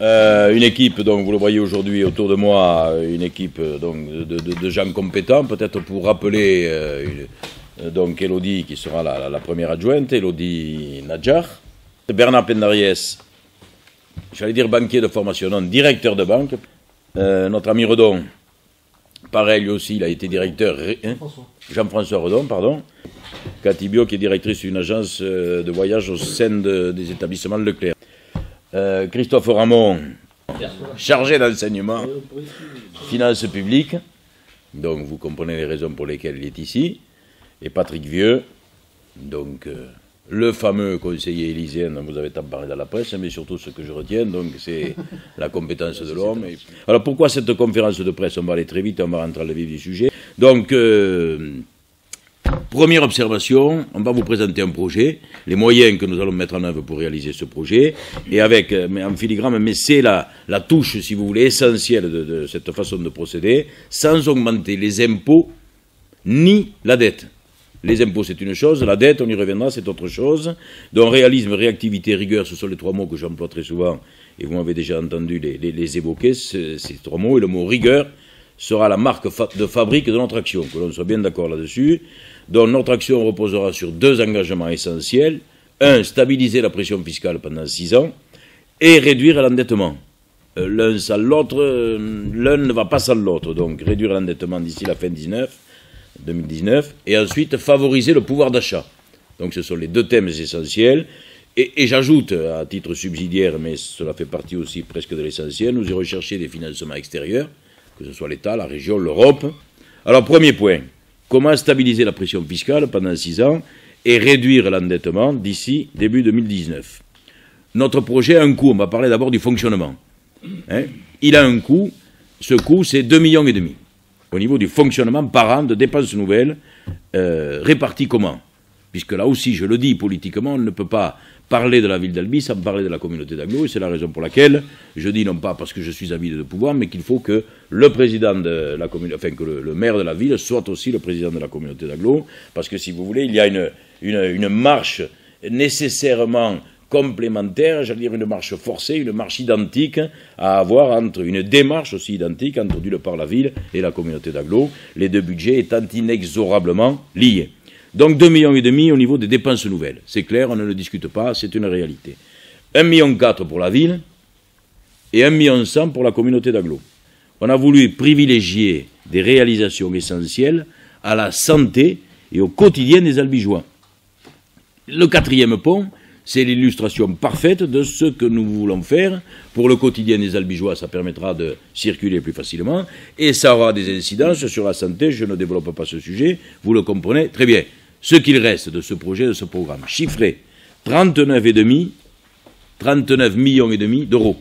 Une équipe, donc vous le voyez aujourd'hui autour de moi, une équipe donc, de gens compétents, peut-être pour rappeler donc Elodie qui sera la première adjointe, Elodie Nadjar, Bernard Pendariès, j'allais dire banquier de formation, non, directeur de banque, notre ami Redon, pareil lui aussi, il a été directeur, Jean-François Redon, pardon, Cathy Bio qui est directrice d'une agence de voyage au sein des établissements Leclerc. Christophe Ramon, chargé d'enseignement, finances publiques, donc vous comprenez les raisons pour lesquelles il est ici, et Patrick Vieux, donc le fameux conseiller élyséen dont vous avez tant parlé dans la presse, mais surtout ce que je retiens, donc c'est la compétence de l'homme. Alors pourquoi cette conférence de presse? On va aller très vite, on va rentrer dans le vif du sujet. Donc, première observation, on va vous présenter un projet, les moyens que nous allons mettre en œuvre pour réaliser ce projet, et avec, en filigrane, mais c'est la touche, si vous voulez, essentielle de cette façon de procéder, sans augmenter les impôts ni la dette. Les impôts, c'est une chose, la dette, on y reviendra, c'est autre chose. Donc, réalisme, réactivité, rigueur, ce sont les trois mots que j'emploie très souvent, et vous m'avez déjà entendu les évoquer, ces trois mots, et le mot rigueur sera la marque de fabrique de notre action, que l'on soit bien d'accord là-dessus. Donc, notre action reposera sur deux engagements essentiels. Un, stabiliser la pression fiscale pendant 6 ans, et réduire l'endettement. L'un sans l'autre, l'un ne va pas sans l'autre. Donc, réduire l'endettement d'ici la fin 2019, et ensuite favoriser le pouvoir d'achat. Donc ce sont les deux thèmes essentiels. Et j'ajoute, à titre subsidiaire, mais cela fait partie aussi presque de l'essentiel, nous irons chercher des financements extérieurs, que ce soit l'État, la région, l'Europe. Alors premier point, comment stabiliser la pression fiscale pendant 6 ans et réduire l'endettement d'ici début 2019. Notre projet a un coût, on va parler d'abord du fonctionnement. Il a un coût, ce coût c'est 2,5 millions. Au niveau du fonctionnement par an de dépenses nouvelles, réparties comment? Puisque là aussi, je le dis politiquement, on ne peut pas parler de la ville d'Albi sans parler de la communauté d'Aglo, et c'est la raison pour laquelle je dis, non pas parce que je suis avide de pouvoir, mais qu'il faut que le président de la communauté, enfin que le maire de la ville soit aussi le président de la communauté d'Aglo, parce que si vous voulez, il y a une marche nécessairement complémentaire, j'allais dire une marche forcée, une marche identique à avoir entre, une démarche aussi identique introduite par la ville et la communauté d'Aglo, les deux budgets étant inexorablement liés. Donc 2,5 millions au niveau des dépenses nouvelles. C'est clair, on ne le discute pas, c'est une réalité. 1,4 million pour la ville et 1,1 million pour la communauté d'Aglo. On a voulu privilégier des réalisations essentielles à la santé et au quotidien des Albigeois. Le quatrième pont, c'est l'illustration parfaite de ce que nous voulons faire. Pour le quotidien des Albigeois, ça permettra de circuler plus facilement et ça aura des incidences sur la santé. Je ne développe pas ce sujet, vous le comprenez très bien. Ce qu'il reste de ce projet, de ce programme, chiffré 39,5 millions d'euros.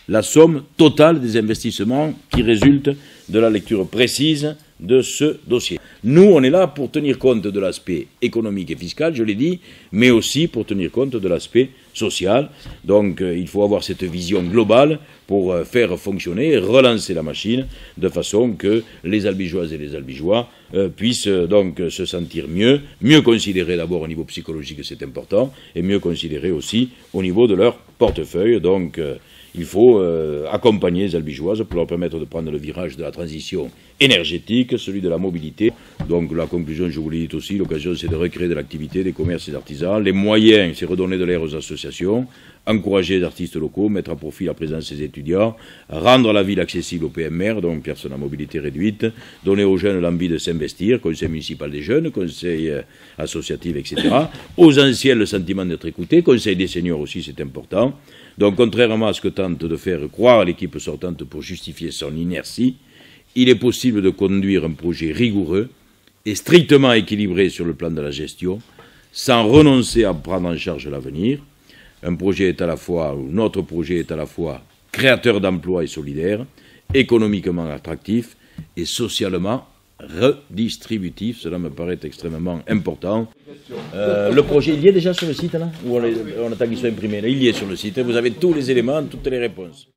La somme totale des investissements qui résulte de la lecture précise de ce dossier. Nous, on est là pour tenir compte de l'aspect économique et fiscal, je l'ai dit, mais aussi pour tenir compte de l'aspect social. Donc, il faut avoir cette vision globale pour faire fonctionner et relancer la machine de façon que les Albigeoises et les Albigeois puissent donc se sentir mieux considérés d'abord au niveau psychologique, c'est important, et mieux considérés aussi au niveau de leur portefeuille. Donc, il faut accompagner les Albigeoises pour leur permettre de prendre le virage de la transition énergétique, celui de la mobilité. Donc la conclusion, je vous l'ai dit aussi, l'occasion c'est de recréer de l'activité des commerces et des artisans. Les moyens, c'est redonner de l'air aux associations, encourager les artistes locaux, mettre à profit la présence des étudiants, rendre la ville accessible aux PMR, donc personnes à mobilité réduite, donner aux jeunes l'envie de s'investir, conseil municipal des jeunes, conseil associatif, etc. Aux anciens, le sentiment d'être écoutés, conseil des seniors aussi, c'est important. Donc, contrairement à ce que tente de faire croire l'équipe sortante pour justifier son inertie, il est possible de conduire un projet rigoureux et strictement équilibré sur le plan de la gestion, sans renoncer à prendre en charge l'avenir. Un projet est à la fois, ou notre projet est à la fois créateur d'emplois et solidaire, économiquement attractif et socialement redistributif. Cela me paraît extrêmement important. Le projet, il y est déjà sur le site, là? Ou on attend qu'il soit imprimé? Là, il y est sur le site. Vous avez tous les éléments, toutes les réponses.